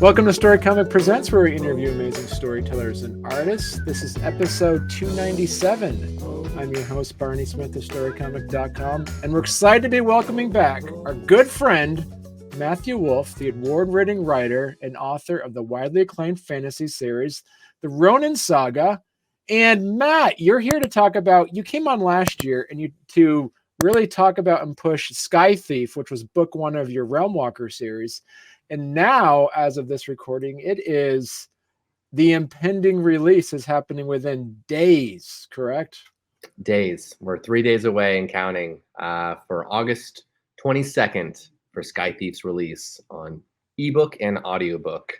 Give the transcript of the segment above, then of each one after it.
Welcome to Storycomic Presents, where we interview amazing storytellers and artists. This is episode 297. I'm your host, Barney Smith of Storycomic.com, and we're excited to be welcoming back our good friend, Matthew Wolff, the award-winning writer and author of the widely acclaimed fantasy series, The Ronin Saga. And Matt, you're here to talk about, you came on last year and to really talk about and push Sky Thief, which was book one of your Realmwalker series. And now, as of this recording, it is the impending release is happening within days, correct? Days. We're 3 days away and counting for August 22nd for Sky Thief's release on ebook and audiobook.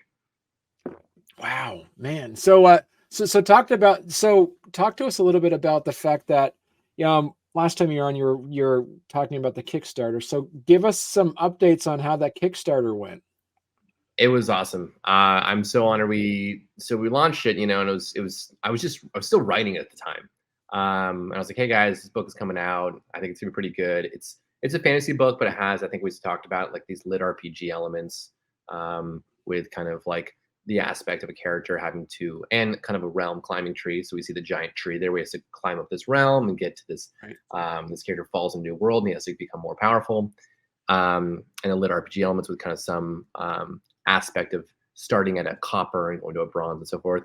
Wow, man. So talk to us a little bit about the fact that last time you're on, you're talking about the Kickstarter. So give us some updates on how that Kickstarter went. It was awesome. I'm so honored. We launched it, and I was still writing it at the time. And I was like, hey guys, this book is coming out. I think it's gonna be pretty good. It's a fantasy book, but it has, I think we talked about, like these lit RPG elements, with kind of like the aspect of a character having to, and kind of a realm climbing tree. So we see the giant tree there. We have to climb up this realm and get to this. Right. This character falls into a new world and he has to become more powerful. And the lit RPG elements with kind of some aspect of starting at a copper and going to a bronze and so forth.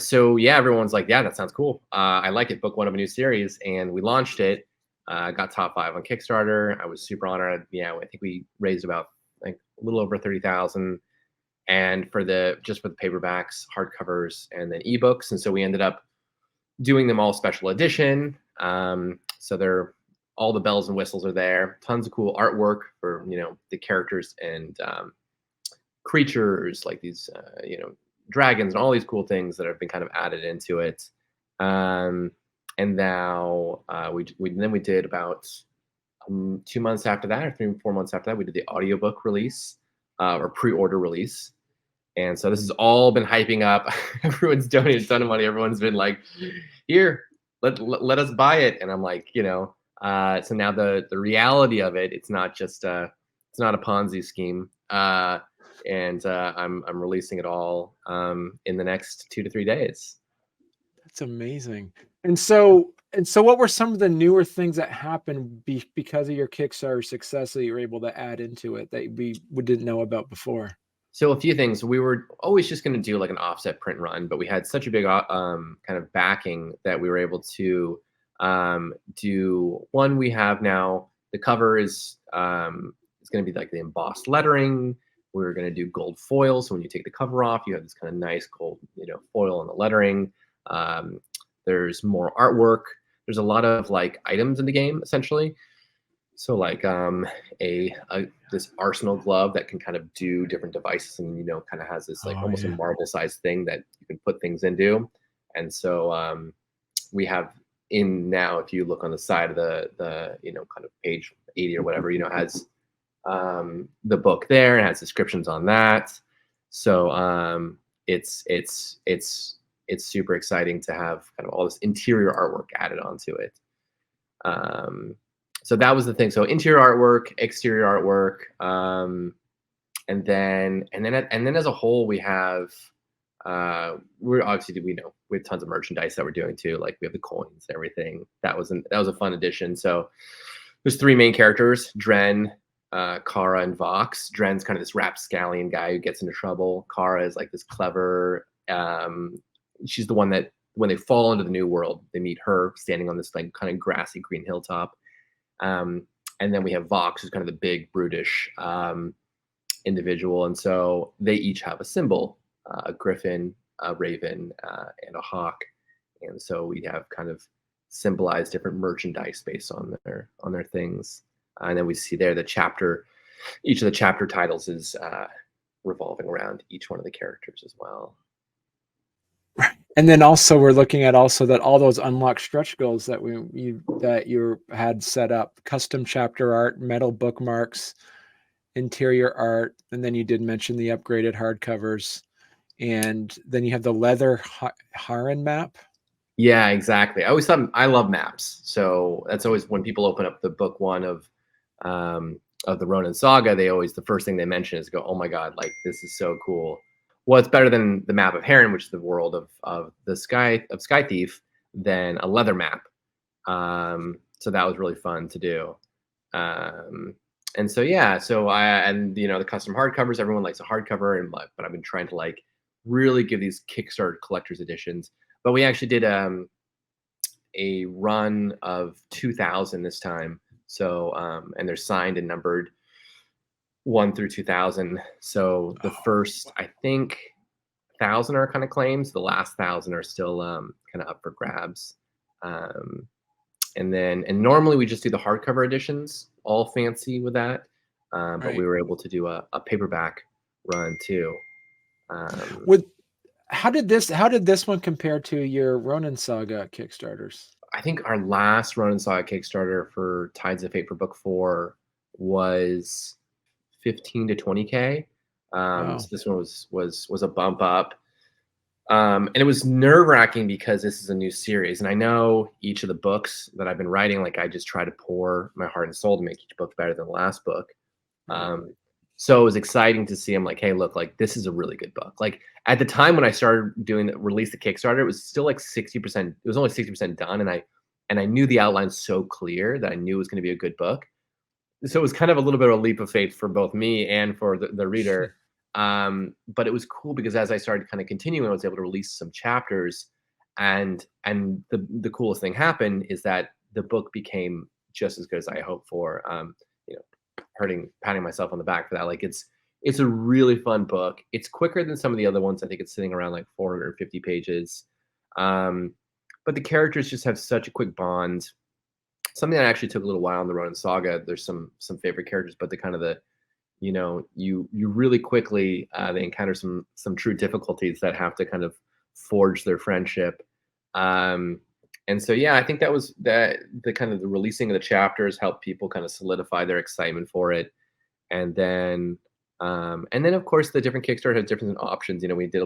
So yeah, everyone's like, yeah, that sounds cool. I like it. Book one of a new series, and we launched it. Got top 5 on Kickstarter. I was super honored. Yeah, I think we raised about like a little over 30,000, and for the paperbacks, hardcovers, and then ebooks. And so we ended up doing them all special edition. So they're all the bells and whistles are there. Tons of cool artwork for the characters and creatures like these dragons and all these cool things that have been kind of added into it. And now we did about 2 months after that, or 3-4 months after that, we did the audiobook release, or pre-order release. And so this has all been hyping up. Everyone's donated a ton of money. Everyone's been like, here, let us buy it. And I'm like, so now the reality of it, it's not just it's not a Ponzi scheme. And I'm releasing it all in the next 2 to 3 days. That's amazing. And so what were some of the newer things that happened because of your Kickstarter success that you were able to add into it that we didn't know about before? So a few things. We were always just going to do like an offset print run, but we had such a big kind of backing that we were able to do one. We have now, the cover is going to be like the embossed lettering. We're going to do gold foil. So when you take the cover off, you have this kind of nice gold, foil on the lettering. There's more artwork. There's a lot of like items in the game, essentially. So like this arsenal glove that can kind of do different devices, and kind of has this like almost a marble sized thing that you can put things into. And so we have in now, if you look on the side of the kind of page 80 or whatever, has the book there and has descriptions on that. So it's super exciting to have kind of all this interior artwork added onto it. So that was the thing. So interior artwork, exterior artwork, and then as a whole, we have we have tons of merchandise that we're doing too. Like we have the coins, everything. That was a fun addition. So there's 3 main characters: Dren, Kara, and Vox. Dren's kind of this rapscallion guy who gets into trouble. Kara is like this clever. She's the one that when they fall into the new world, they meet her standing on this like kind of grassy green hilltop. And then we have Vox, who's kind of the big brutish individual. And so they each have a symbol, a griffin, a raven, and a hawk. And so we have kind of symbolized different merchandise based on their things. And then we see there each of the chapter titles is revolving around each one of the characters as well. And then also we're looking at that all those unlocked stretch goals that you had set up, custom chapter art, metal bookmarks, interior art, and then you did mention the upgraded hardcovers, and then you have the leather Haran map. Yeah, exactly. I always thought I love maps, so that's always when people open up the book one of the Ronin saga, the first thing they mention is go, oh my god, like this is so cool. What's better than the map of Heron, which is the world of Sky Thief, than a leather map. So that was really fun to do. And so yeah, so the custom hardcovers, everyone likes a hardcover, but I've been trying to like really give these Kickstarter collector's editions. But we actually did a run of 2,000 this time. So and they're signed and numbered 1 through 2,000. So the first, I think, 1,000 are kind of claims. The last 1,000 are still kind of up for grabs. And normally we just do the hardcover editions, all fancy with that. But we were able to do a paperback run too. How did this one compare to your Ronin Saga Kickstarters? I think our last Ronin Saga Kickstarter for Tides of Fate for book 4 was 15 to 20K. Wow. So this one was a bump up. And it was nerve-wracking because this is a new series, and I know each of the books that I've been writing, like I just try to pour my heart and soul to make each book better than the last book. So it was exciting to see. I'm like, hey, look, like this is a really good book. Like at the time when I started release the Kickstarter, it was still like 60%. It was only 60% done, and I knew the outline so clear that I knew it was going to be a good book. So it was kind of a little bit of a leap of faith for both me and for the reader. But it was cool because as I started kind of continuing, I was able to release some chapters, and the coolest thing happened is that the book became just as good as I hoped for. Patting myself on the back for that. Like it's a really fun book. It's quicker than some of the other ones. I think it's sitting around like 450 pages. But the characters just have such a quick bond. Something that actually took a little while in the Ronin Saga. There's some favorite characters, but you really quickly they encounter some true difficulties that have to kind of forge their friendship. And so yeah, I think that was the kind of the releasing of the chapters helped people kind of solidify their excitement for it. And then of course the different Kickstarter had different options. We did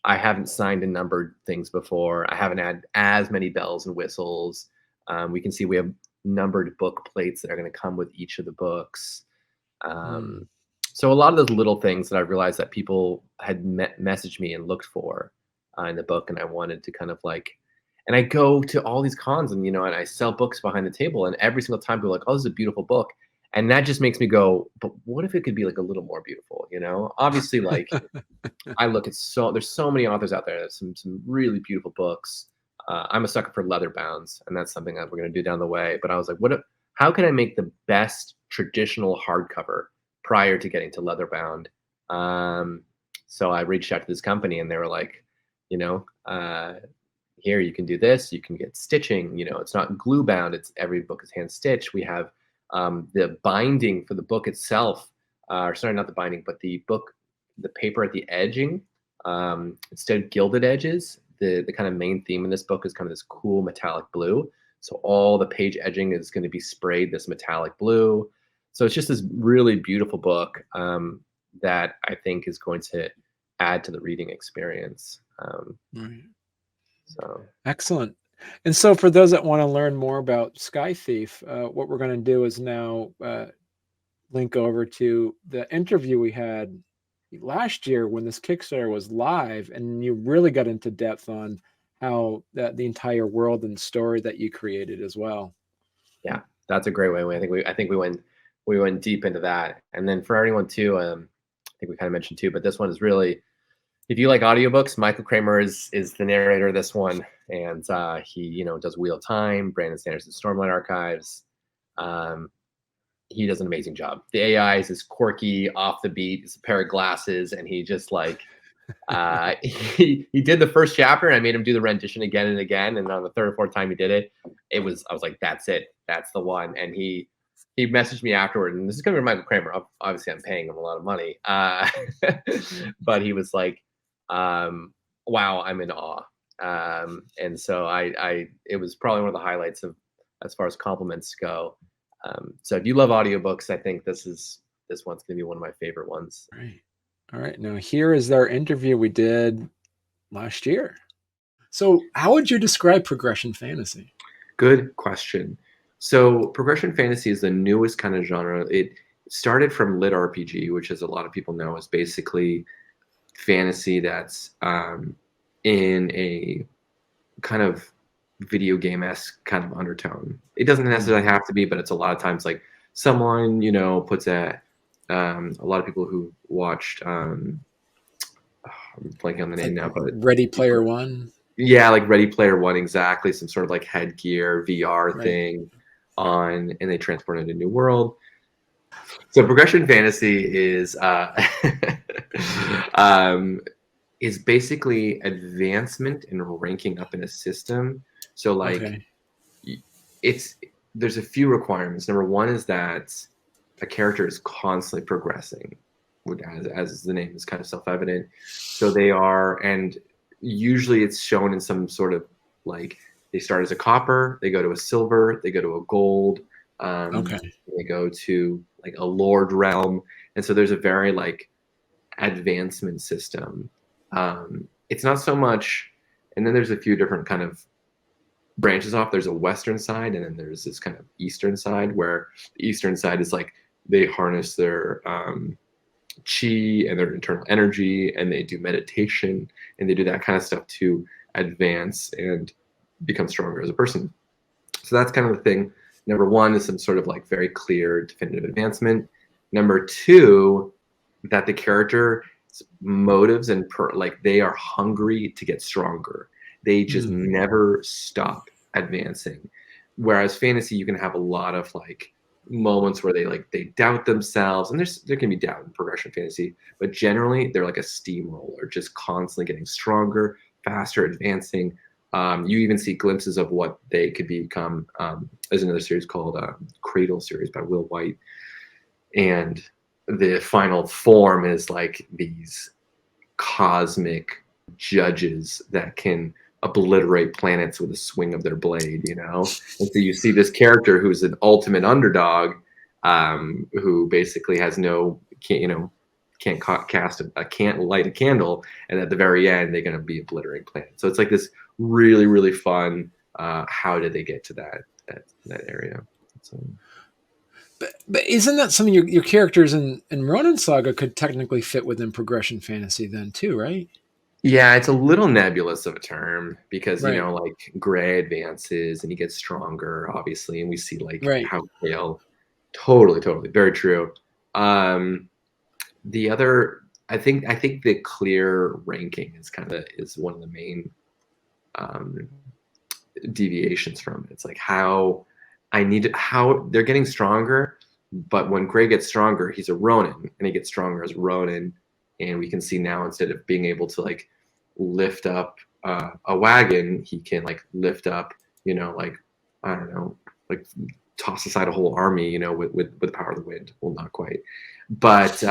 I haven't signed and numbered things before. I haven't had as many bells and whistles. We can see we have numbered book plates that are going to come with each of the books. So a lot of those little things that I realized that people had messaged me and looked for in the book, and I wanted to kind of and I go to all these cons and I sell books behind the table, and every single time people are like, oh, this is a beautiful book. And that just makes me go, but what if it could be like a little more beautiful? Obviously, I look at there's so many authors out there. There's some really beautiful books. I'm a sucker for leather bounds, and that's something that we're going to do down the way. But I was like, how can I make the best traditional hardcover prior to getting to leather bound? So I reached out to this company, and they were like, here you can do this. You can get stitching. It's not glue bound. It's every book is hand stitched. We have the binding for the book itself. Sorry, not the binding, but the paper at the edging. Instead of gilded edges, the kind of main theme in this book is kind of this cool metallic blue. So all the page edging is going to be sprayed this metallic blue. So it's just this really beautiful book that I think is going to add to the reading experience. Right. So excellent. And so for those that want to learn more about Sky Thief, what we're going to do is now link over to the interview we had last year when this Kickstarter was live, and you really got into depth on how the entire world and story that you created as well. Yeah, that's a great way. I think we went deep into that. And then for everyone too, I think we kind of mentioned too, but this one is really, if you like audiobooks, Michael Kramer is the narrator of this one, and he does Wheel of Time, Brandon Sanderson's Stormlight Archives. He does an amazing job. The AI is quirky, off the beat. It's a pair of glasses, and he just he did the first chapter, and I made him do the rendition again and again. And on the third or fourth time he did it, I was like, that's it, that's the one. And he messaged me afterward, and this is coming from Michael Kramer. Obviously, I'm paying him a lot of money, but he was like, "Wow, I'm in awe." And so it was probably one of the highlights of as far as compliments go. So if you love audiobooks, I think this one's going to be one of my favorite ones. Right. All right. Now here is our interview we did last year. So how would you describe progression fantasy? Good question. So progression fantasy is the newest kind of genre. It started from lit RPG, which, as a lot of people know, is basically fantasy that's in a kind of video game-esque kind of undertone. It doesn't necessarily have to be, but it's a lot of times like someone, puts a lot of people who watched I'm blanking on the name now, but Ready Player One. Yeah, like Ready Player One, exactly. Some sort of like headgear VR Right. thing on, and they transport into a new world. So progression fantasy is is basically advancement and ranking up in a system. So like there's a few requirements. Number one is that a character is constantly progressing, as the name is kind of self-evident. So they are, and usually it's shown in some sort of like, they start as a copper, they go to a silver, they go to a gold, they go to like a lord realm, and so there's a very like advancement system. It's not so much, and then there's a few different kind of branches off. There's a western side, and then there's this kind of eastern side, where the eastern side is like they harness their chi and their internal energy, and they do meditation, and they do that kind of stuff to advance and become stronger as a person. So that's kind of the thing. Number one is some sort of like very clear, definitive advancement. Number two, that the character's motives and like they are hungry to get stronger. They just never stop advancing. Whereas fantasy, you can have a lot of like moments where they doubt themselves, and there can be doubt in progression fantasy, but generally they're like a steamroller, just constantly getting stronger, faster, advancing. You even see glimpses of what they could become. There's another series called Cradle series by Will White, and the final form is like these cosmic judges that can obliterate planets with a swing of their blade, and so you see this character who's an ultimate underdog, who basically has can't light a candle, and at the very end they're going to be obliterating planets. So it's like this really, really fun how did they get to that area. So But isn't that something your characters in Ronin Saga could technically fit within progression fantasy then too, right? Yeah, it's a little nebulous of a term because, Right. like Gray advances and he gets stronger, obviously, and we see like how Gale, totally, very true. The other, I think the clear ranking is one of the main deviations from it. It's like how they're getting stronger, but when Gray gets stronger, he's a Ronin, and he gets stronger as a Ronin, and we can see now, instead of being able to like lift up a wagon, he can like lift up, like, I don't know, like toss aside a whole army, with the power of the wind. Well, not quite, but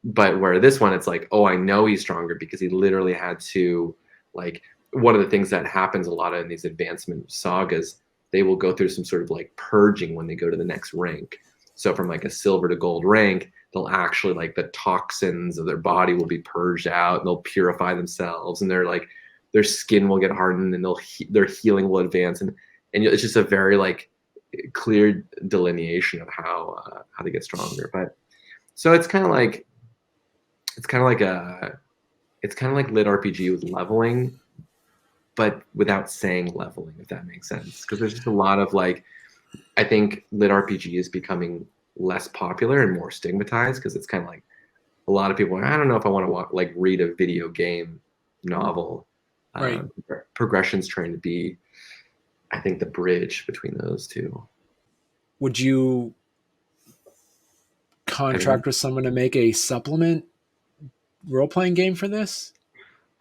but where this one, it's like, oh, I know he's stronger because he literally had to, like, one of the things that happens a lot in these advancement sagas, they will go through some sort of like purging when they go to the next rank. So from like a silver to gold rank, they'll actually, like, the toxins of their body will be purged out, and they'll purify themselves, and their skin will get hardened, and their healing will advance, and it's just a very like clear delineation of how they get stronger. But so it's kind of like lit RPG with leveling, but without saying leveling, if that makes sense. Because there's just a lot of like, I think lit RPG is becoming less popular and more stigmatized, because it's kind of like a lot of people are, I don't know if I want to like read a video game novel. Right. Progression's trying to be, I think, the bridge between those two. Would you contract with someone to make a supplement role-playing game for this?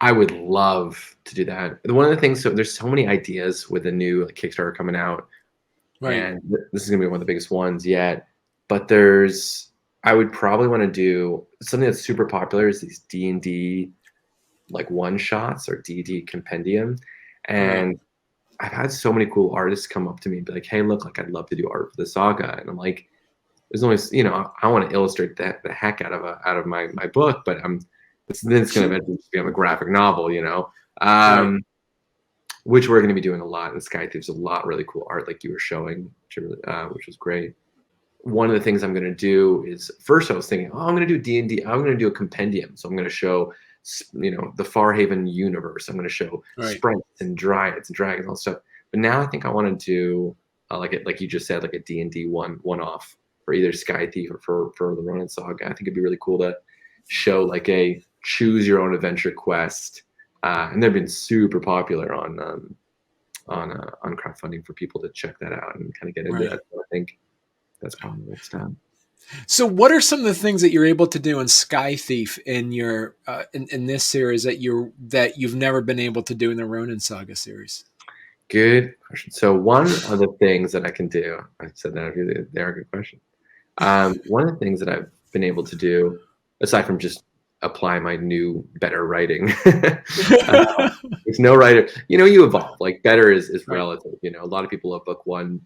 I would love to do that. One of the things, so there's so many ideas with the new Kickstarter coming out, and this is gonna be one of the biggest ones yet. But I would probably want to do something that's super popular, is these D&D like one shots or D&D compendium, and I've had so many cool artists come up to me and be like, "Hey, look, like, I'd love to do art for the saga," and I'm like, "There's always, I want to illustrate the heck out of my book, but it's going to eventually just become a graphic novel, which we're going to be doing a lot. And Sky Thief's a lot really cool art, like you were showing, which was great. One of the things I'm going to do is, first I was thinking, oh, I'm going to do D&D. I'm going to do a compendium. So I'm going to show, the Farhaven universe. I'm going to show sprites and dryads and dragons and all that stuff. But now I think I want to do like you just said, like a D&D one-off for either Sky Thief or for the Ronin Saga. I think it'd be really cool to show like a choose your own adventure quest, and they've been super popular on crowdfunding for people to check that out and kind of get into that. So I think that's probably the next time. So what are some of the things that you're able to do in Sky Thief in your in this series that you've never been able to do in the Ronin Saga series? Good question. So one of the things that I can do, I said that they are a good question. One of the things that I've been able to do, aside from just apply my new better writing, there's no writer, you evolve. Like better is relative. A lot of people love book one.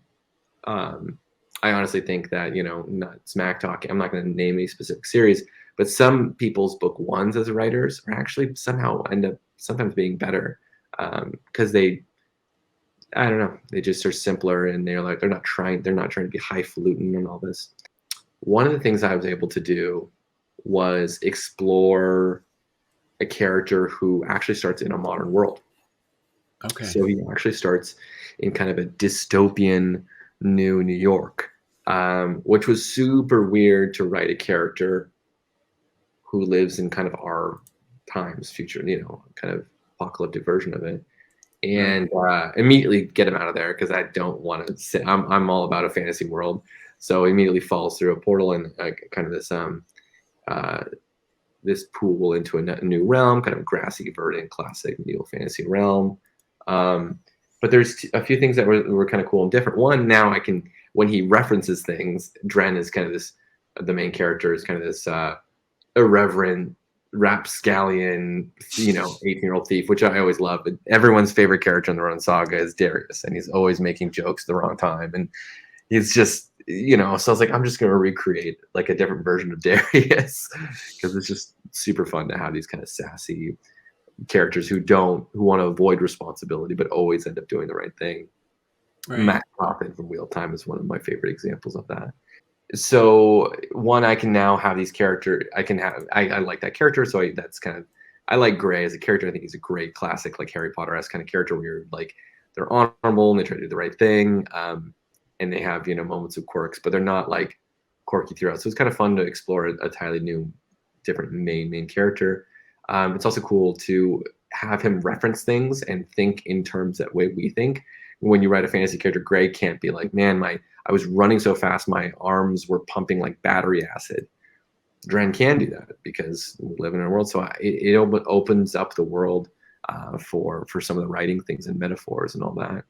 I honestly think that, not smack talking, I'm not going to name any specific series, but some people's book ones as writers are actually somehow end up sometimes being better, because I don't know, they just are simpler, and they're not trying to be highfalutin and all this. One of the things I was able to do was explore a character who actually starts in a modern world. Okay. So he actually starts in kind of a dystopian New York, which was super weird to write a character who lives in kind of our times, future, kind of apocalyptic version of it, and immediately get him out of there because I don't want to sit. I'm all about a fantasy world, so immediately falls through a portal and kind of this pool into a new realm, kind of grassy, verdant, classic medieval fantasy realm. But there's a few things that were kind of cool and different. One, now I can, when he references things, Dren is kind of the main character is kind of this irreverent, rapscallion, 18-year-old thief, which I always love. But everyone's favorite character in the Ronin Saga is Darius, and he's always making jokes at the wrong time. And he's just, so I was like, I'm just going to recreate like a different version of Darius because it's just super fun to have these kind of sassy characters who want to avoid responsibility but always end up doing the right thing. Matt Coffin from Wheel Time is one of my favorite examples of that. So one, I can now have these characters. I like that character, so I like Gray as a character. I think he's a great classic, like Harry Potter-esque kind of character where you're like, they're honorable and they try to do the right thing, and they have moments of quirks, but they're not like quirky throughout. So it's kind of fun to explore a entirely new, different main character. It's also cool to have him reference things and think in terms that way we think. When you write a fantasy character, Gray can't be like, man, I was running so fast, my arms were pumping like battery acid. Dren can do that because we live in a world. So it opens up the world for some of the writing things and metaphors and all that.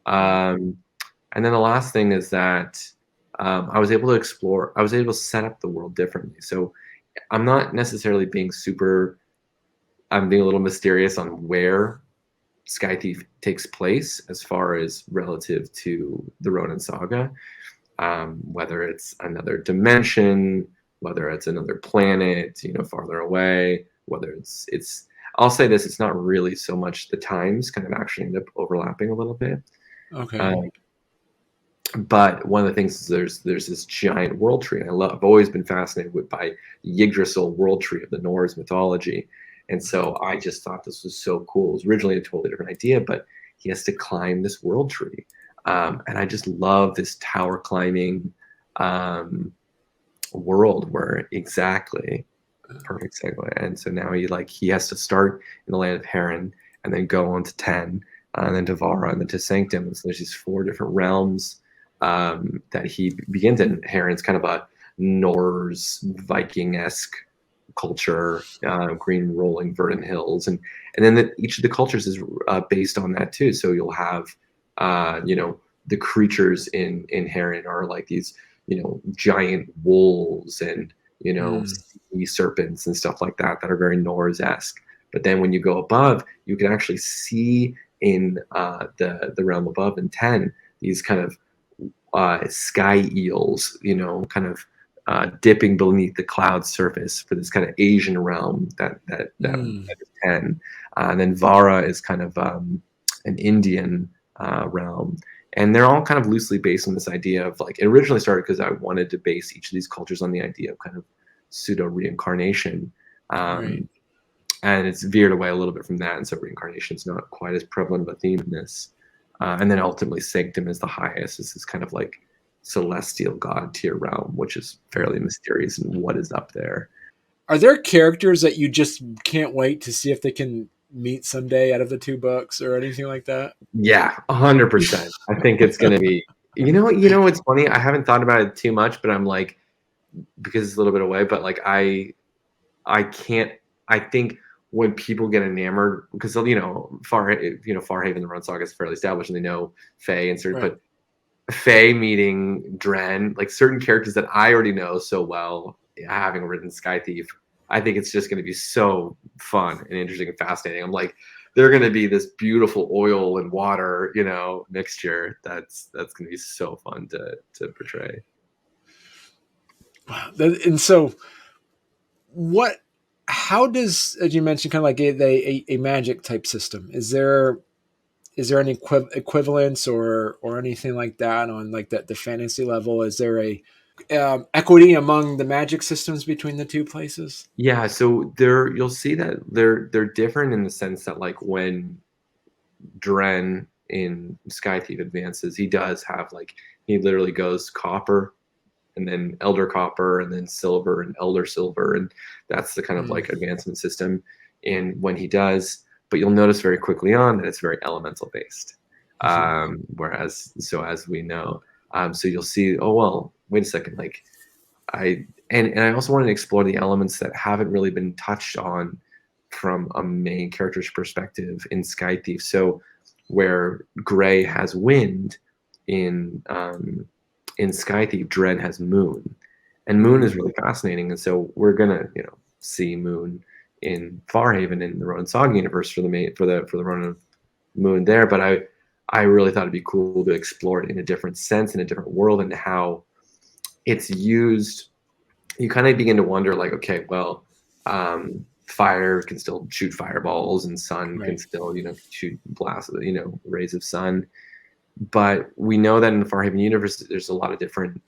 And then the last thing is that I was able to set up the world differently. So I'm not necessarily I'm being a little mysterious on where Sky Thief takes place as far as relative to the Ronin Saga, whether it's another dimension, whether it's another planet, farther away, whether it's I'll say this, it's not really so much the times kind of actually end up overlapping a little bit. Okay. But one of the things is there's this giant world tree. And I've always been fascinated by the Yggdrasil world tree of the Norse mythology. And so I just thought this was so cool. It was originally a totally different idea, but he has to climb this world tree. And I just love this tower climbing world where exactly perfect segue. And so now he has to start in the land of Heron and then go on to Ten, and then to Vara, and then to Sanctum. And so there's these 4 different realms that he begins in. Heron's kind of a Norse Viking-esque culture, green rolling verdant hills, and then each of the cultures is based on that too. So you'll have the creatures in Heron are like these giant wolves and sea serpents and stuff like that are very Norse-esque. But then when you go above, you can actually see in the realm above in 10 these kind of sky eels, kind of dipping beneath the cloud surface for this kind of Asian realm that is 10. And then Vara is kind of an Indian realm. And they're all kind of loosely based on this idea of like, it originally started because I wanted to base each of these cultures on the idea of kind of pseudo reincarnation. Right. And it's veered away a little bit from that. And so reincarnation is not quite as prevalent of a theme in this. And then ultimately sanctum is the highest. This is kind of like celestial god tier realm, which is fairly mysterious and what is up there. Are there characters that you just can't wait to see if they can meet someday out of the two books or anything like that? Yeah, 100%. I think it's going to be, it's funny. I haven't thought about it too much, but I'm like, because it's a little bit away, but like, I think when people get enamored, because, Farhaven, the Run Saga is fairly established and they know Faye and certain, but Faye meeting Dren, like certain characters that I already know so well, having written Sky Thief, I think it's just going to be so fun and interesting and fascinating. I'm like, they're going to be this beautiful oil and water, mixture. That's going to be so fun to portray. And so, how does, as you mentioned, kind of like a magic type system? Is there any equivalence or anything like that on like the fantasy level? Is there a equity among the magic systems between the two places? Yeah, so you'll see that they're different in the sense that like when Dren in Sky Thief advances, he does have like he literally goes copper and then elder copper and then silver and elder silver, and that's the kind of like advancement system in when he does. But you'll notice very quickly on that it's very elemental based. Whereas, so as we know, so you'll see, oh, well, wait a second. Like I also wanted to explore the elements that haven't really been touched on from a main character's perspective in Sky Thief. So where Gray has wind in Sky Thief, Dren has moon, and moon is really fascinating. And so we're gonna, see moon in Farhaven in the Ronin Saga universe for the Ronin moon there. But I really thought it'd be cool to explore it in a different sense, in a different world, and how it's used. You kind of begin to wonder, like, okay, well, fire can still shoot fireballs, and sun can still, shoot blasts, rays of sun. But we know that in the Farhaven universe, there's a lot of different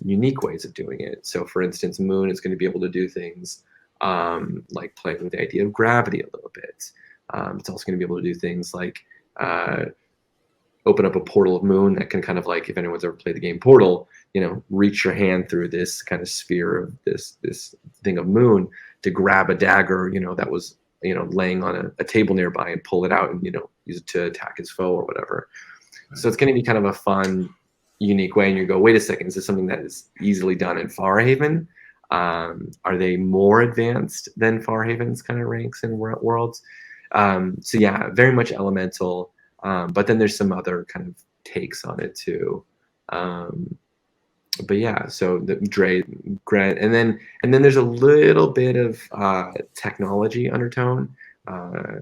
unique ways of doing it. So, for instance, moon is going to be able to do things like playing with the idea of gravity a little bit. It's also going to be able to do things like open up a portal of moon that can kind of like, if anyone's ever played the game Portal, reach your hand through this kind of sphere of this thing of moon to grab a dagger, that was, laying on a table nearby and pull it out and, use it to attack his foe or whatever. So it's going to be kind of a fun, unique way. And you go, wait a second, is this something that is easily done in Farhaven? Are they more advanced than Farhaven's kind of ranks and worlds? So yeah, very much elemental. But then there's some other kind of takes on it too. But yeah, so the Grant, and then there's a little bit of technology undertone. I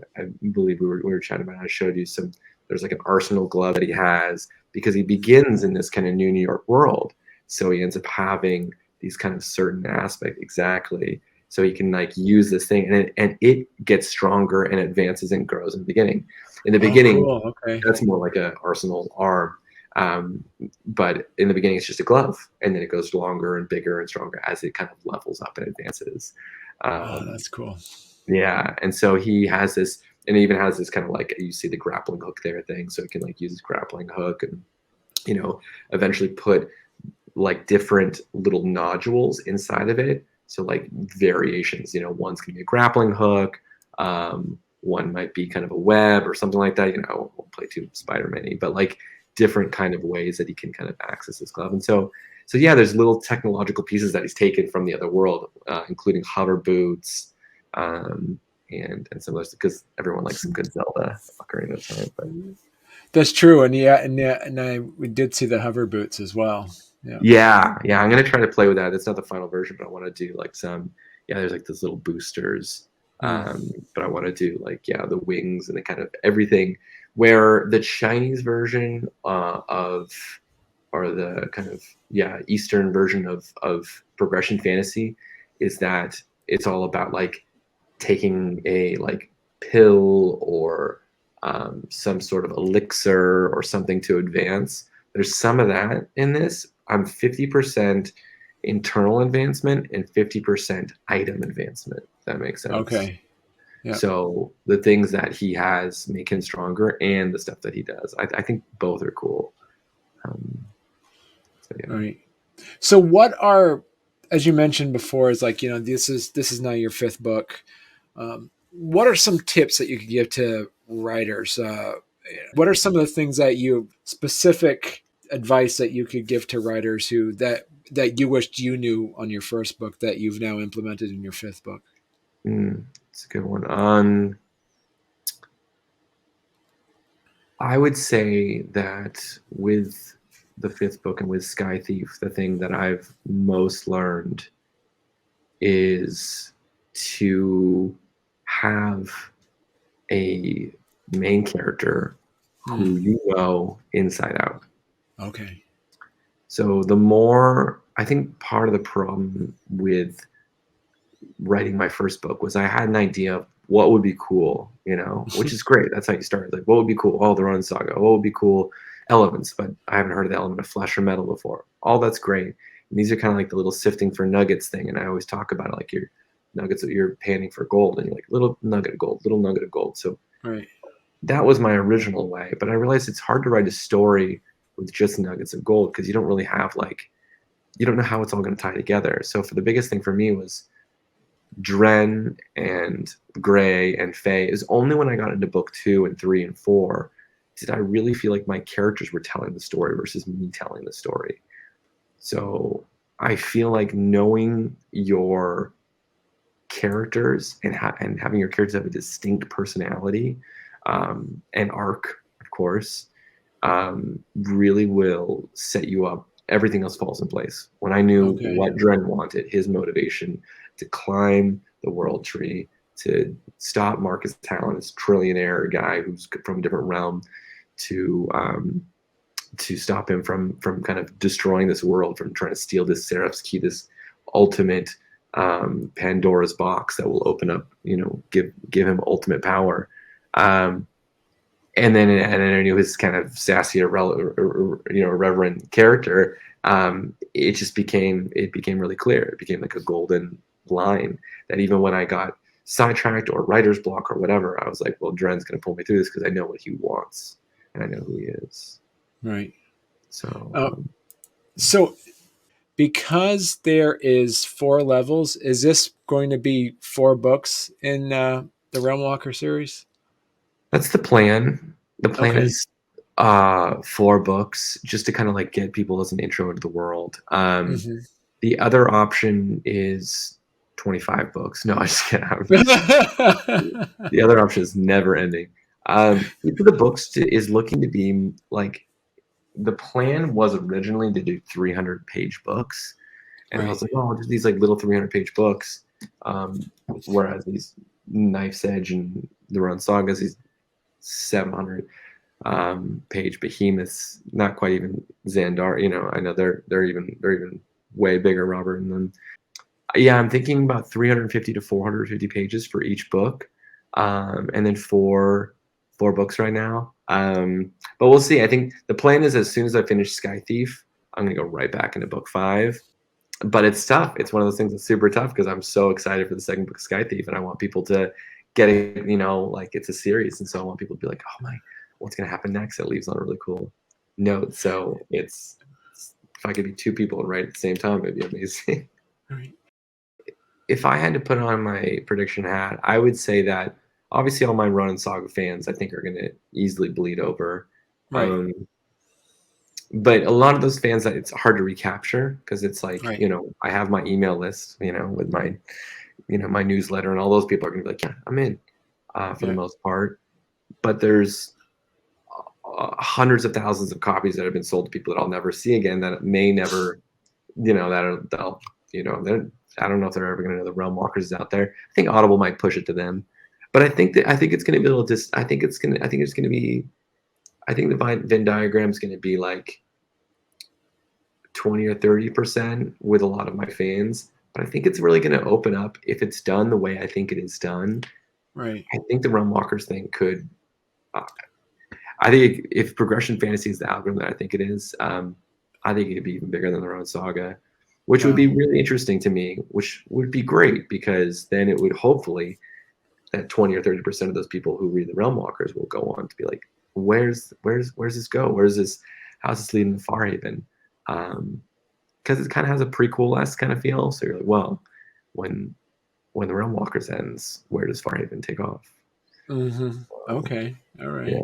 believe we were chatting about. I showed you some. There's like an arsenal glove that he has because he begins in this kind of New York world. So he ends up having these kind of certain aspects exactly. So he can like use this thing, and it gets stronger and advances and grows in the beginning. In the beginning, cool. Okay. That's more like an arsenal arm. But in the beginning, it's just a glove, and then it goes longer and bigger and stronger as it kind of levels up and advances. That's cool. Yeah, and so he has this, and it even has this kind of like, you see the grappling hook there thing, so he can like use his grappling hook and eventually put like different little nodules inside of it. So like variations, one's gonna be a grappling hook, one might be kind of a web or something like that. I won't play too Spider-Man-y, but like different kind of ways that he can kind of access this glove. And so yeah, there's little technological pieces that he's taken from the other world, including hover boots, and some of those, because everyone likes some good Zelda Ocarina of Time. But that's true, and we did see the hover boots as well. Yeah. I'm gonna try to play with that. It's not the final version, but I want to do like some. Yeah, there's like those little boosters, but I want to do like the wings and the kind of everything. Where the Chinese version or the kind of Eastern version of progression fantasy is that it's all about like taking a like pill or some sort of elixir or something to advance. There's some of that in this. I'm 50% internal advancement and 50% item advancement, if that makes sense. Okay. Yeah. So the things that he has make him stronger, and the stuff that he does. I think both are cool. Yeah. Right. So what are, as you mentioned before, is like, this is now your 5th book. What are some tips that you could give to writers? What are some of the things specific advice that you could give to writers that you wished you knew on your 1st book that you've now implemented in your 5th book? It's a good one. I would say that with the 5th book and with Sky Thief, the thing that I've most learned is to have a main character who you know inside out. Okay. So I think part of the problem with writing my 1st book was I had an idea of what would be cool, which is great. That's how you start. Like, what would be cool? Oh, the Run Saga. What would be cool? Elements, but I haven't heard of the element of flesh or metal before. All that's great. And these are kind of like the little sifting for nuggets thing. And I always talk about it like your nuggets that you're panning for gold, and you're like little nugget of gold, little nugget of gold. So right. That was my original way, but I realized it's hard to write a story with just nuggets of gold because you don't really have you don't know how it's all going to tie together. So for the biggest thing for me was Dren and Gray and Faye is only when I got into book 2 and 3 and 4 did I really feel like my characters were telling the story versus me telling the story. So I feel like knowing your characters and having your characters have a distinct personality and arc, of course, really will set you up. Everything else falls in place. When I knew what Dren wanted, his motivation to climb the world tree, to stop Marcus Talon, this trillionaire guy who's from a different realm, to stop him from kind of destroying this world, from trying to steal this Seraph's key, this ultimate Pandora's box that will open up, give him ultimate power. And then I knew his kind of sassy, irreverent character. It just became really clear. It became like a golden line that even when I got sidetracked or writer's block or whatever, I was like, well, Dren's going to pull me through this because I know what he wants and I know who he is. Right. So, because there is 4 levels, is this going to be 4 books in the Realmwalker series? That's the plan. The plan is 4 books just to kind of get people as an intro into the world. The other option is 25 books. No, I just can't. The other option is never ending. Each of the books is looking to be the plan was originally to do 300-page books. And I was like, oh, just these little 300-page books. Whereas these Knife's Edge and the Run Sagas, these 700 page behemoths, not quite even Xandar. I know they're even way bigger, Robert. And then I'm thinking about 350 to 450 pages for each book, and then four books right now. But we'll see. I think the plan is as soon as I finish Sky Thief, I'm gonna go right back into book 5. But it's tough. It's one of those things that's super tough because I'm so excited for the second book of Sky Thief, and I want people to get it, it's a series, and so I want people to be like, oh my, what's gonna happen next? It leaves on a really cool note. So it's if I could be 2 people and write at the same time, it'd be amazing. Right. If I had to put on my prediction hat, I would say that obviously all my Run and Saga fans I think are gonna easily bleed over. Right. But a lot of those fans that it's hard to recapture because it's I have my email list, with my my newsletter, and all those people are going to be like, yeah, I'm in for the most part. But there's hundreds of thousands of copies that have been sold to people that I'll never see again that may never, I don't know if they're ever going to know the Realmwalkers is out there. I think Audible might push it to them. But I think it's going to be I think the Venn diagram is going to be 20 or 30% with a lot of my fans. But I think it's really going to open up if it's done the way I think it is done. Right. I think the Realmwalkers thing could I think if progression fantasy is the algorithm that I think it is, I think it'd be even bigger than their own saga, which would be really interesting to me, which would be great because then it would hopefully that 20 or 30% of those people who read the Realmwalkers will go on to be like, where's this go? Where's this? How's this leading to Farhaven? Because it kind of has a prequel-esque kind of feel. So you're like, well, when the Realmwalkers ends, where does Farhaven take off? Mm-hmm. Okay, all right. Yeah.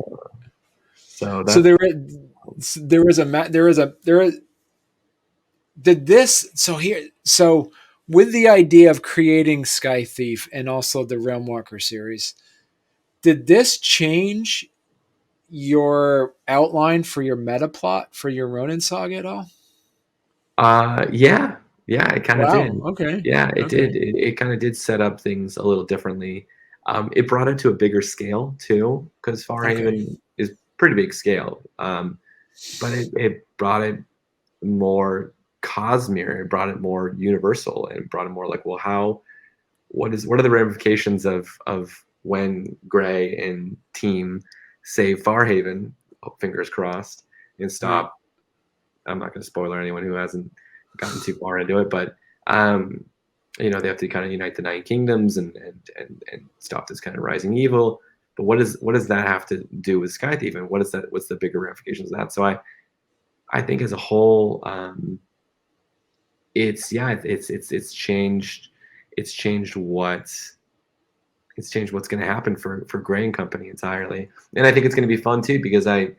So with the idea of creating Sky Thief and also the Realmwalker series, did this change your outline for your meta plot for your Ronin saga at all? Yeah, it kind of did. Okay. Yeah, it Okay. did. It kind of did set up things a little differently. It brought it to a bigger scale too, because Farhaven is pretty big scale. But it brought it more Cosmere. It brought it more universal, and brought it more like, well, what are the ramifications of when Gray and team save Farhaven, fingers crossed, and stop. I'm not going to spoiler anyone who hasn't gotten too far into it, but they have to kind of unite the Nine Kingdoms and stop this kind of rising evil. But what does that have to do with Sky Thief, and what's the bigger ramifications of that? So I think as a whole, it's changed what's going to happen for Gray and Company entirely, and I think it's going to be fun too because I'm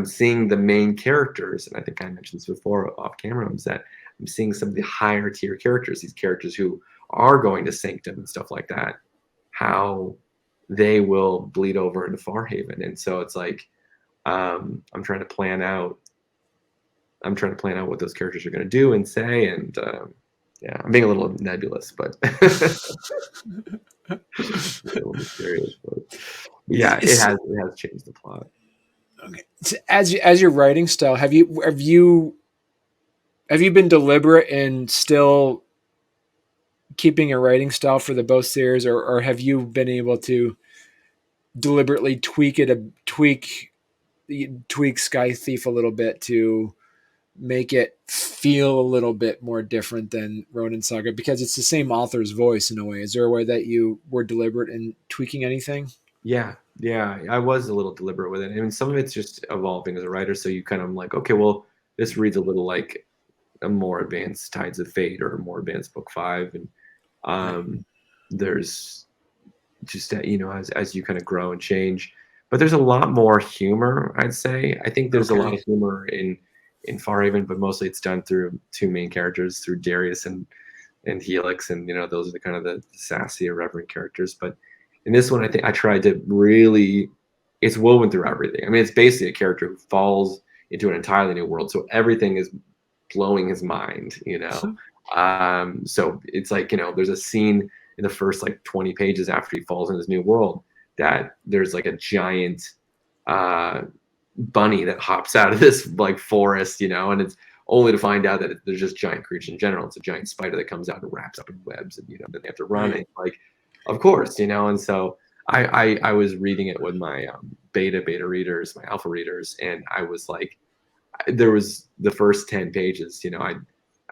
seeing the main characters, and I think I mentioned this before off camera, is that I'm seeing some of the higher tier characters, these characters who are going to Sanctum and stuff like that, how they will bleed over into Farhaven, and so it's like I'm trying to plan out what those characters are going to do and say, and I'm being a little nebulous, but a little mysterious, but yeah, it has changed the plot. Okay. So as your writing style, have you been deliberate in still keeping a writing style for the both series, or have you been able to deliberately tweak Sky Thief a little bit to make it feel a little bit more different than Ronin Saga because it's the same author's voice in a way? Is there a way that you were deliberate in tweaking anything? Yeah, I was a little deliberate with it. I mean, some of it's just evolving as a writer, so you kind of like, okay, well, this reads a little like a more advanced Tides of Fate or a more advanced Book 5, and there's just as you kind of grow and change, but there's a lot more humor, I'd say. I think there's a lot of humor in Farhaven, but mostly it's done through two main characters, through Darius and Helix, and those are the kind of the sassy, irreverent characters. But in this one, I think I tried to really, it's woven through everything. I mean, it's basically a character who falls into an entirely new world, so everything is blowing his mind, so it's like, there's a scene in the first like 20 pages after he falls in his new world that there's like a giant bunny that hops out of this like forest, and it's only to find out that there's just giant creatures in general. It's a giant spider that comes out and wraps up in webs, and then they have to run it. Like, of course, and so I was reading it with my beta readers, my alpha readers, and I was like, there was the first 10 pages,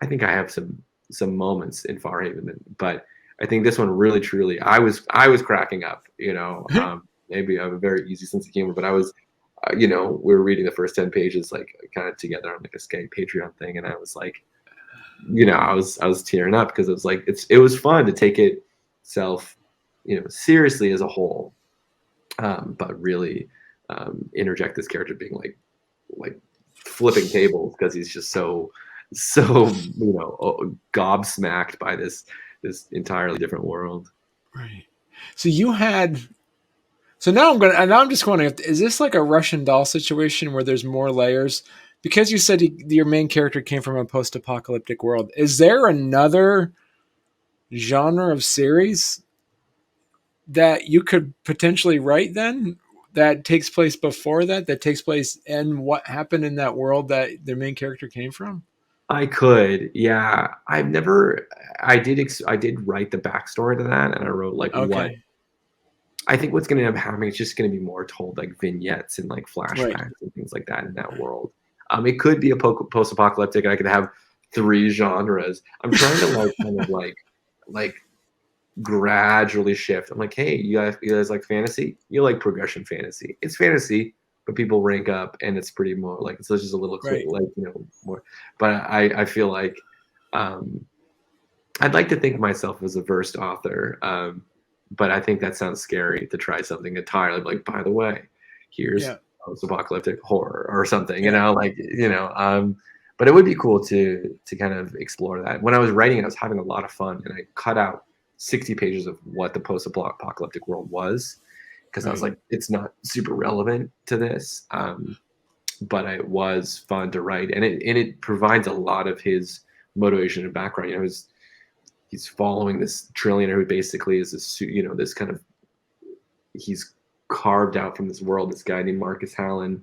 I think I have some moments in Farhaven, but I think this one really truly I was cracking up, maybe I have a very easy sense of humor, but I was we were reading the first 10 pages like kind of together on like a Skype Patreon thing, and I was like, I was tearing up because it was like it was fun to take itself seriously as a whole, but really interject this character being like flipping tables because he's just so gobsmacked by this entirely different world. Right. So now I'm just wondering, is this like a Russian doll situation where there's more layers? Because you said your main character came from a post-apocalyptic world. Is there another genre of series that you could potentially write then that takes place before that takes place in what happened in that world that their main character came from? I could, yeah. I did write the backstory to that, and I wrote like I think what's going to end up happening is just going to be more told like vignettes and like Right. flashbacks and things like that in that world. It could be a post-apocalyptic. I could have 3 genres. I'm trying to like kind of like gradually shift. I'm like, hey, you guys like fantasy? You like progression fantasy? It's fantasy, but people rank up, and it's pretty more like it's just a little Right. like more. But I feel like I'd like to think of myself as a versed author, but I think that sounds scary to try something entirely like. By the way, here's Yeah. post-apocalyptic horror or something, Yeah. But it would be cool to kind of explore that. When I was writing it, I was having a lot of fun, and I cut out 60 pages of what the post-apocalyptic world was because I was Right. like, it's not super relevant to this, but it was fun to write, and it provides a lot of his motivation and background. He's following this trillionaire who basically is this kind of, he's carved out from this world, this guy named Marcus Hallen,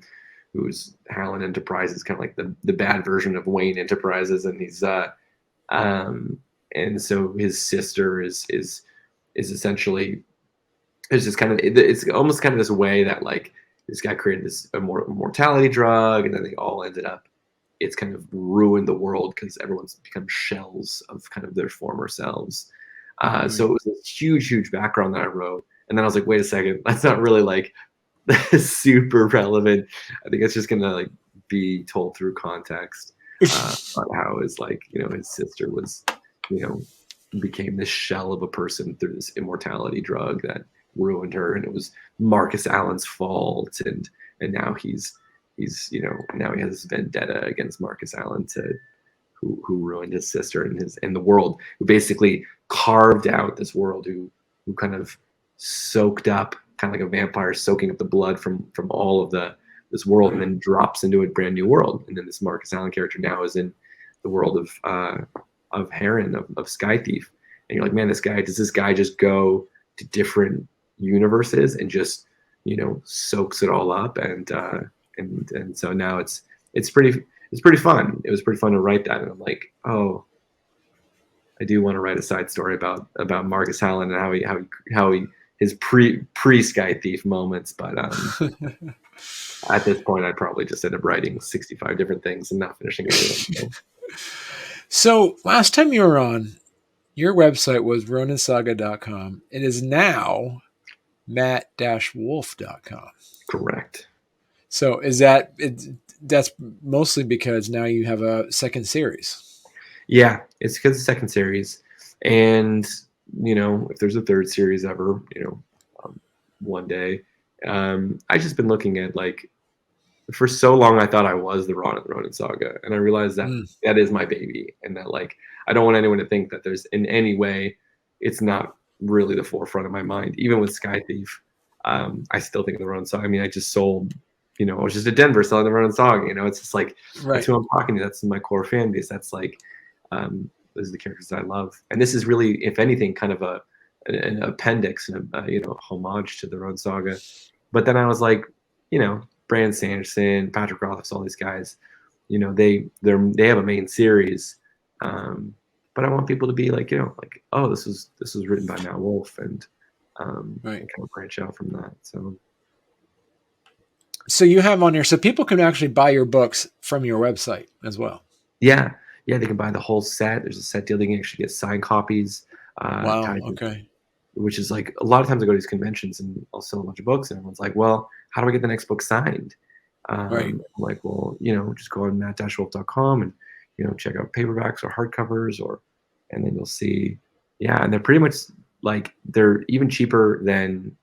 who's Hallen Enterprises, kind of like the bad version of Wayne Enterprises, and he's and so his sister is essentially, it's just kind of, it's almost kind of this way that like this guy created this immortality drug, and then they all ended up, it's kind of ruined the world because everyone's become shells of kind of their former selves. So it was a huge background that I wrote. And then I was like, wait a second, that's not really like super relevant. I think it's just going to like be told through context about how his his sister was, became this shell of a person through this immortality drug that ruined her. And it was Marcus Allen's fault. And now he's now he has this vendetta against Marcus Allen who ruined his sister and the world, who basically carved out this world, who kind of soaked up, kind of like a vampire soaking up the blood from all of this world, and then drops into a brand new world. And then this Marcus Allen character now is in the world of Heron, of Sky Thief. And you're like, man, does this guy just go to different universes and just soaks it all up? And so now it's pretty fun. It was pretty fun to write that, and I'm like, oh, I do want to write a side story about Marcus Hallen and how he his pre Sky Thief moments. But at this point, I'd probably just end up writing 65 different things and not finishing anything. So last time you were on, your website was roninsaga.com. It is now matt-wolf.com. Correct. So that's mostly because now you have a second series. Yeah, it's because the second series, and if there's a third series ever, one day, I just been looking at like, for so long I thought I was the Ronin Saga, and I realized that that is my baby, and that like I don't want anyone to think that there's in any way it's not really the forefront of my mind. Even with Sky Thief, I still think of the Ronin Saga. I mean, I just sold. I was just at Denver selling the Ronin Saga. It's just like, that's who I'm talking to. That's my core fan base. That's like, those are the characters that I love. And this is really, if anything, kind of an appendix and a homage to the Ronin Saga. But then I was like, Brandon Sanderson, Patrick Rothfuss, all these guys, they have a main series. But I want people to be like, oh, this was written by Matt Wolf, and and kind of branch out from that. So you have on here, so people can actually buy your books from your website as well. Yeah, they can buy the whole set. There's a set deal. They can actually get signed copies. Wow. Okay. Which is like, a lot of times I go to these conventions and I'll sell a bunch of books, and everyone's like, well, how do I get the next book signed? I'm like, well, just go on matt-wolf.com and check out paperbacks or hardcovers, and then you'll see, and they're pretty much like, they're even cheaper than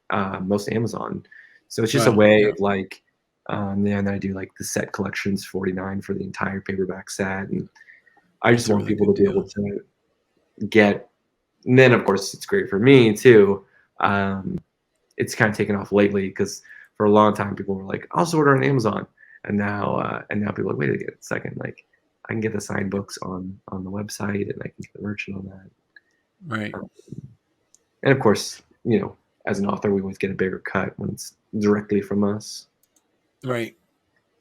most Amazon. So it's just a way of like, then I do like the set collections, $49 for the entire paperback set, and I just want people to be able to get. And then of course it's great for me too. It's kind of taken off lately because for a long time people were like, I'll just order on Amazon, and now people are like, wait a second, like I can get the signed books on the website, and I can get the merchant on that. Right. And of course, as an author, we always get a bigger cut when it's directly from us. Right.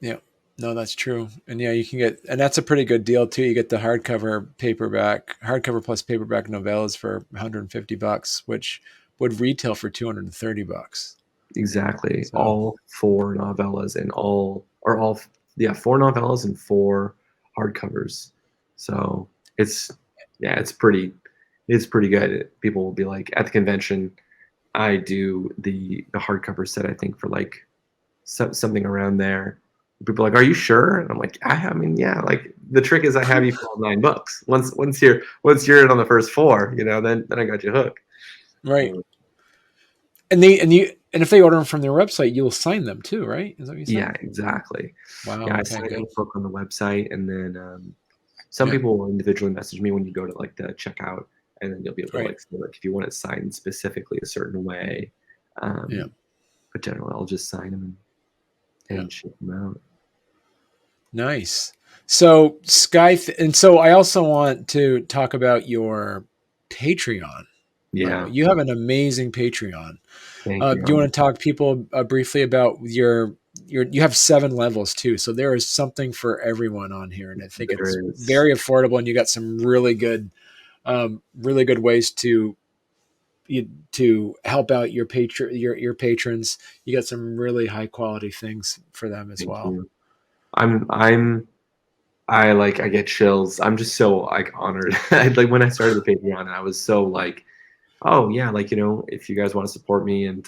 Yeah. No, that's true. And you can get, and that's a pretty good deal too. You get the hardcover plus paperback novellas for $150, which would retail for $230. Exactly. So, All 4 novellas and all 4 novellas and 4 hardcovers. So it's pretty good. People will be like, at the convention, I do the hardcover set, I think, for like something around there. People are like, are you sure? And I'm like, I mean, yeah. Like, the trick is I have you for all 9 books. Once you're in on the first 4, then I got you hooked. right. And if they order them from their website, you'll sign them too, right? Is that what you said? Yeah, exactly. Wow. Yeah, I Okay, sign good. the book on the website, and then some people will individually message me when you go to like the checkout, and then you'll be able to like say, like, if you want it signed specifically a certain way. But generally, I'll just sign them and ship them out. Nice. So and so I also want to talk about your Patreon. Yeah. You have an amazing Patreon. Thank Do you want to talk to people briefly about you have 7 levels too. So there is something for everyone on here. And I think it's very affordable, and you got some really good ways to help out your patrons. You got some really high quality things for them as well. You. I get chills. I'm just so like honored. Like, when I started the Patreon, I was so like, oh yeah, like, if you guys want to support me and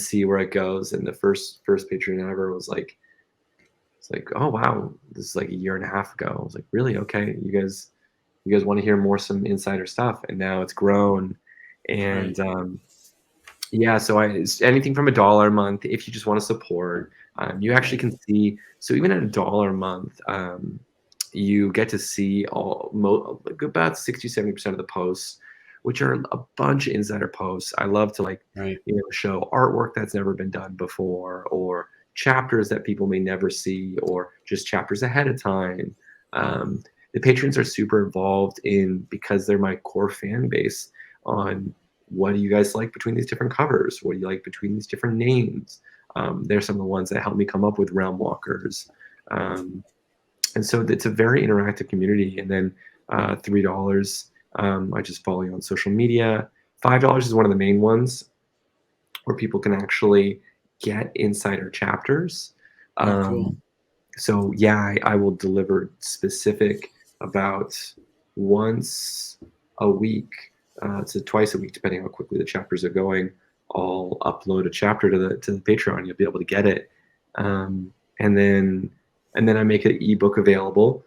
see where it goes. And the first Patreon ever was like, it's like, oh wow, this is like a year and a half ago. I was like, really? Okay, you guys want to hear some insider stuff, and now it's grown. And yeah, so anything from $1 a month, if you just want to support, you actually can see. So even at $1 a month, you get to see about 60-70% of the posts, which are a bunch of insider posts. I love to show artwork that's never been done before, or chapters that people may never see, or just chapters ahead of time. The patrons are super involved because they're my core fan base on what do you guys like between these different covers? What do you like between these different names? They're some of the ones that helped me come up with Realmwalkers. And so it's a very interactive community. And then $3, I just follow you on social media. $5 is one of the main ones where people can actually get insider chapters. Cool. So yeah, I will deliver specific about once a week to twice a week, depending on how quickly the chapters are going. I'll upload a chapter to the Patreon. You'll be able to get it, and then I make an ebook available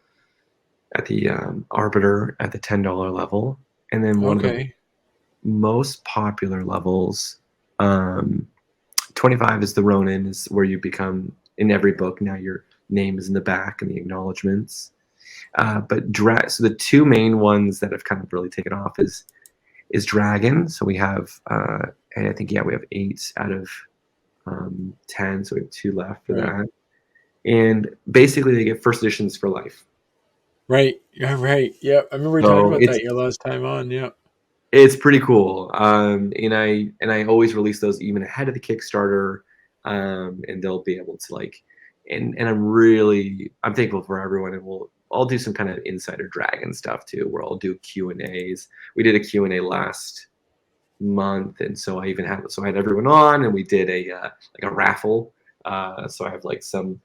at the Arbiter at the $10 level, and then one of the most popular levels, 25 is the Ronin, is where you become, in every book now your name is in the back and the acknowledgments. But so the 2 main ones that have kind of really taken off is Dragon. So we have, and I think, we have 8 out of 10. So we have 2 left for that. And basically they get first editions for life. Right. Yeah. Right. Yeah. I remember talking about that your last time on. Yeah. It's pretty cool. And I always release those even ahead of the Kickstarter. And they'll be able to and I'm thankful for everyone, and I'll do some kind of insider Dragon stuff too, where I'll do Q&As. We did a Q&A last month, and so I had everyone on, and we did a raffle. So I have some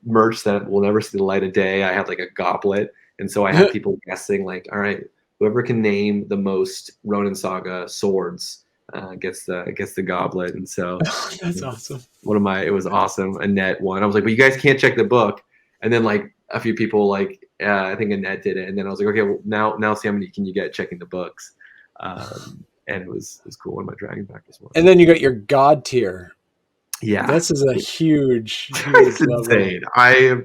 merch that will never see the light of day. I have a goblet, and so I have people guessing all right, whoever can name the most Ronin Saga swords gets the goblet. And so that's awesome. It was awesome. Annette won. I was like, but you guys can't check the book. And then a few people I think Annette did it. And then I was like, okay, well, now see how many can you get checking the books. And it was cool. One of my Dragon backers won. And then you got your God tier. Yeah, this is a huge it's level. insane. I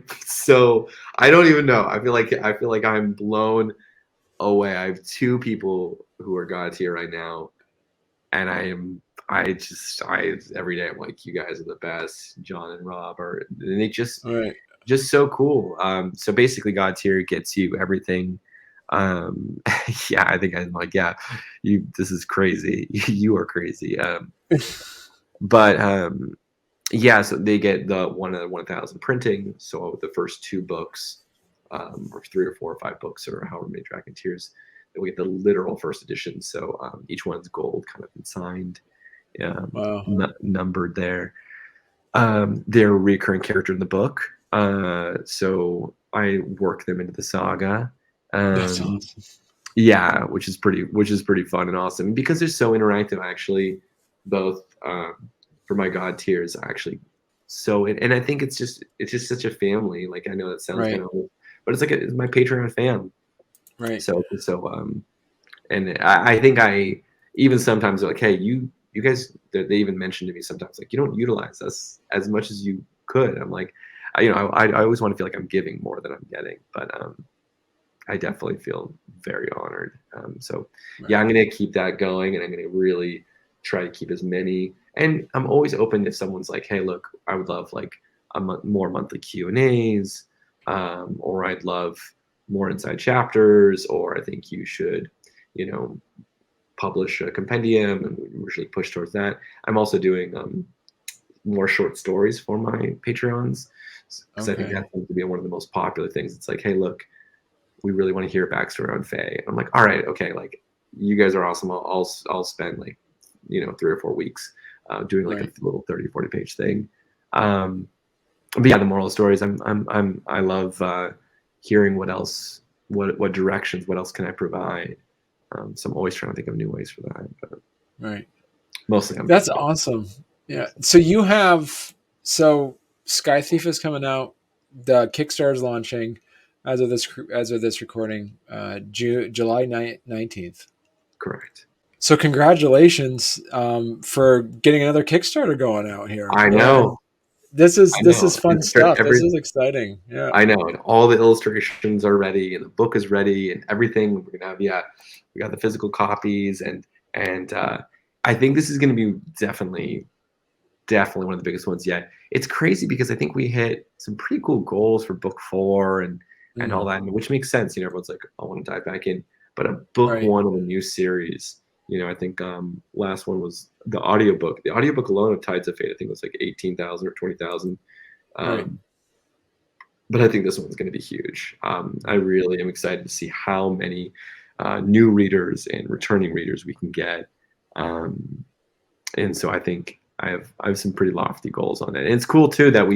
don't even know. I feel like I'm blown away. I have 2 people who are God tier right now, and every day I'm like, you guys are the best. John and Rob and they just so cool. So basically God tier gets you everything. Yeah, I think I'm like, yeah, this is crazy. You are crazy. But yeah, so they get the 1,000 printing. So the first 2 books, or 3 or 4 or 5 books, or however many Dragon tiers we get the literal first edition. So each one's gold, kind of signed, Wow. numbered there. They're a recurring character in the book. So I work them into the saga. That's awesome. Yeah, which is pretty fun and awesome because they're so interactive. Actually, both for my god tiers, actually. So and I think it's just such a family. Like I know that sounds kind of, but it's like it's my Patreon fam. Right. So and I think I even sometimes like, hey, you guys, they even mentioned to me sometimes like you don't utilize us as much as you could. I'm like, I always want to feel like I'm giving more than I'm getting, but I definitely feel very honored. So yeah, I'm gonna keep that going, and I'm gonna really try to keep as many. And I'm always open if someone's like, hey, look, I would love like more monthly Q&As, or I'd love more inside chapters, or I think you should, publish a compendium, and we usually push towards that. I'm also doing more short stories for my Patreons, because I think that seems to be one of the most popular things. It's like, hey, look, we really want to hear a backstory on Faye. And I'm like, all right, okay, like you guys are awesome. I'll spend like 3 or 4 weeks doing like a little 30, 40 page thing. But yeah, the moral stories, I love hearing what else, what directions, what else can I provide. So I'm always trying to think of new ways for that. But mostly that's awesome. Yeah. So Sky Thief is coming out. The Kickstarter is launching as of this recording, July 19th. Correct. So congratulations for getting another Kickstarter going out here. I know. This is fun stuff. This is exciting. Yeah. I know. And all the illustrations are ready, and the book is ready, and everything. We're gonna have we got the physical copies, and I think this is gonna be definitely one of the biggest ones yet. It's crazy because I think we hit some pretty cool goals for book 4 and all that, which makes sense. Everyone's like, I want to dive back in, but a book 1 of a new series. I think last one was the audiobook. The audiobook alone of Tides of Fate, I think it was like 18,000 or 20,000. But I think this one's going to be huge. I really am excited to see how many new readers and returning readers we can get. And so I think I have some pretty lofty goals on it. And it's cool too that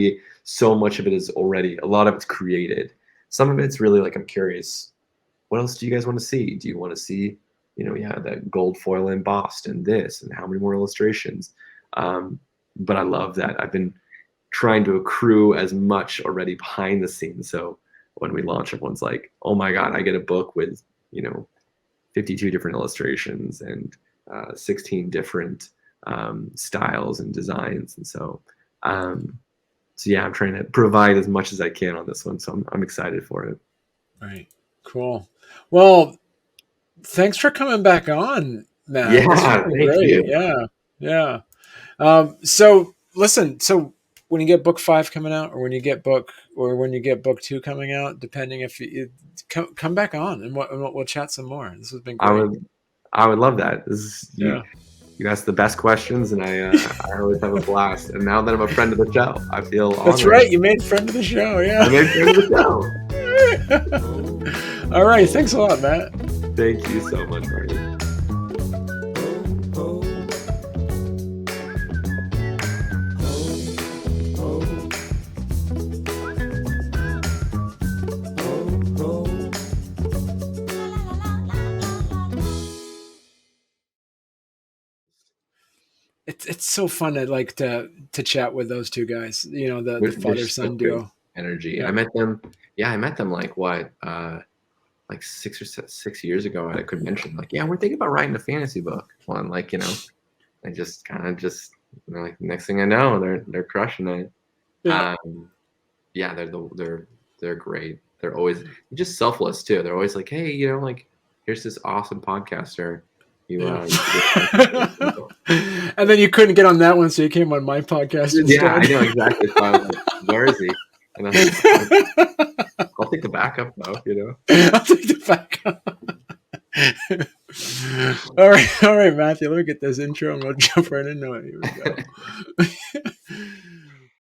so much of it is already, a lot of it's created. Some of it's really like, I'm curious, what else do you guys want to see? Do you want to see, that gold foil embossed and this, and how many more illustrations? But I love that. I've been trying to accrue as much already behind the scenes. So when we launch, everyone's like, oh my God, I get a book with, 52 different illustrations and 16 different styles and designs. And so yeah, I'm trying to provide as much as I can on this one. So I'm excited for it. Right. Cool. Well, thanks for coming back on, Matt. Yeah, thank you. Yeah. So listen, so when you get book 5 coming out, or when you get book 2 coming out, depending if you come back on and we'll chat some more. This has been great. I would love that. You ask the best questions, and I always have a blast. And now that I'm a friend of the show, I feel honored. That's right. You made friend of the show. Yeah. I made friend of the show. All right. Thanks a lot, Matt. Thank you so much, Barney. It's so fun to chat with those two guys. The father-son duo. Energy. Yeah. I met them like what? Like 6 years ago at a convention. Like, yeah, we're thinking about writing a fantasy book. Well, like, I just kind of like next thing I know, they're crushing it. Yeah, they're great. They're always just selfless too. They're always like, hey, like, here's this awesome podcaster. And then you couldn't get on that one, so you came on my podcast instead. Yeah, I know exactly. So I was like, where is he? And I was like, I'll take the backup though, I'll take the backup. All right, Matthew. Let me get this intro and we'll jump right into it. Here we go.